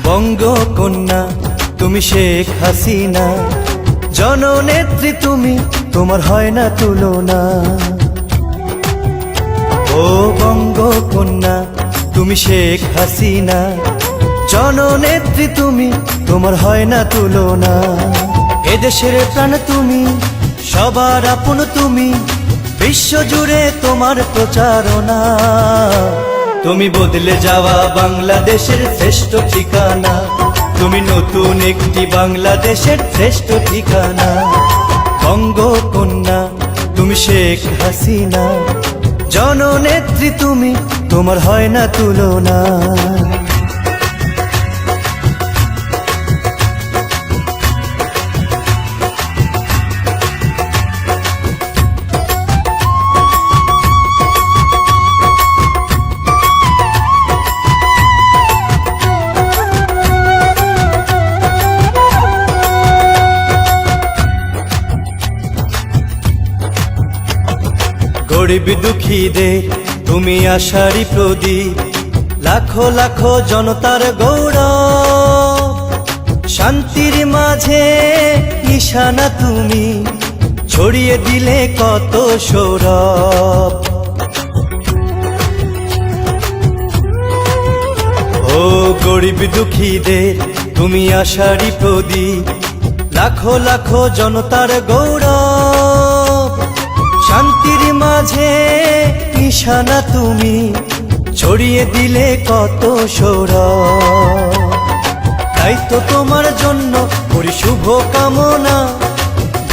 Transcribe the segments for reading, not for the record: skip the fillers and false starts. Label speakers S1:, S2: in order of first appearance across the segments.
S1: বঙ্গকন্যা তুমি শেখ হাসিনা, জননেত্রী তুমি, তোমার হয় না তুলনা। ও বঙ্গকন্যা তুমি শেখ হাসিনা, জননেত্রী তুমি, তোমার হয় না তুলনা। এদেশের প্রাণ তুমি, সবার আপন তুমি, বিশ্বজুড়ে তোমার প্রচারণা। তুমি বদলে যাওয়া বাংলাদেশের শ্রেষ্ঠ ঠিকানা, তুমি নতুন একটি বাংলাদেশের শ্রেষ্ঠ ঠিকানা। বঙ্গকন্যা তুমি শেখ হাসিনা, জননেত্রী তুমি, তোমার হয় না তুলনা। গরিব দুঃখীদের তুমি আশারি প্রদীপ, লাখো লাখো জনতার গৌরব। শান্তির মাঝে নিশানা তুমি, ছড়িয়ে দিলে কত সৌরভ। ও গরিব দুঃখীদের তুমি আশারি প্রদীপ, লাখো লাখো জনতার গৌরব। শান্তির মাঝে নিশানা তুমি, ছড়িয়ে দিলে কত সৌরভ। তাই তো তোমার জন্য করি শুভ কামনা,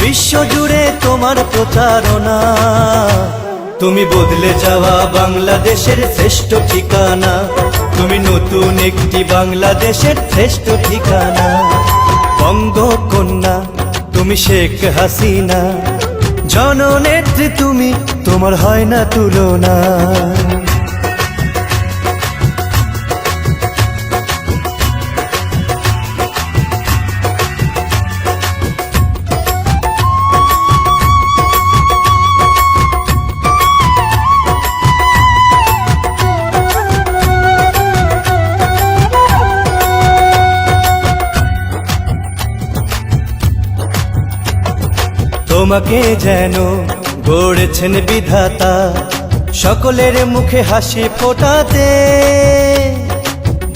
S1: বিশ্বজুড়ে তোমার প্রচারণা। তুমি বদলে যাওয়া বাংলাদেশের শ্রেষ্ঠ ঠিকানা, তুমি নতুন একটি বাংলাদেশের শ্রেষ্ঠ ঠিকানা। বঙ্গকন্যা তুমি শেখ হাসিনা, জননেত্রী তুমি, তোমার হয় না তুলনা। তোমাকে যেন গড়েছেন বিধাতা, সকলের মুখে হাসি ফোটাতে।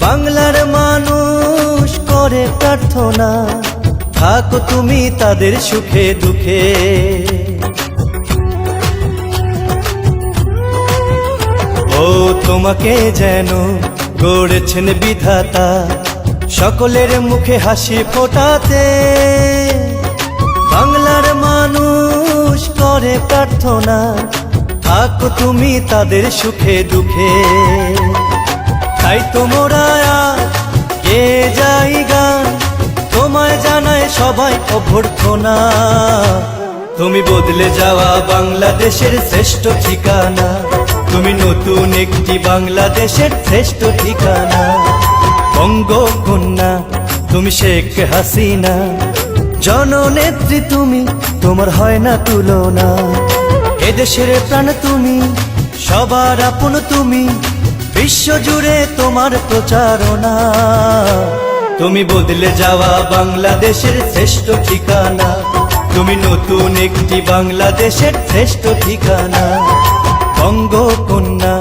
S1: বাংলার মানুষ করে প্রার্থনা, থাকো তুমি তাদের সুখে দুঃখে। ও তোমাকে যেন গড়েছেন বিধাতা, সকলের মুখে হাসি ফোটাতে। বাংলার মানুষ করে প্রার্থনা, থাকো তুমি তাদের সুখে দুঃখে। তাই তোমরা গে যাই গান, তোমায় জানায় সবাই অভ্যর্থনা। তুমি বদলে যাওয়া বাংলাদেশের শ্রেষ্ঠ ঠিকানা, তুমি নতুন একটি বাংলাদেশের শ্রেষ্ঠ ঠিকানা। বঙ্গকন্যা তুমি শেখ হাসিনা, জননেত্রী তুমি, তোমার হয় না তুলনা। এদেশের প্রাণ তুমি, সবার আপন তুমি, বিশ্বজুড়ে তোমার প্রচারণা। তুমি বদলে যাওয়া বাংলাদেশের শ্রেষ্ঠ ঠিকানা, তুমি নতুন একটি বাংলাদেশের শ্রেষ্ঠ ঠিকানা। বঙ্গকন্যা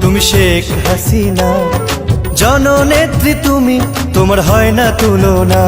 S1: তুমি শেখ হাসিনা, জননেত্রী তুমি, তোমার হয় না তুলনা।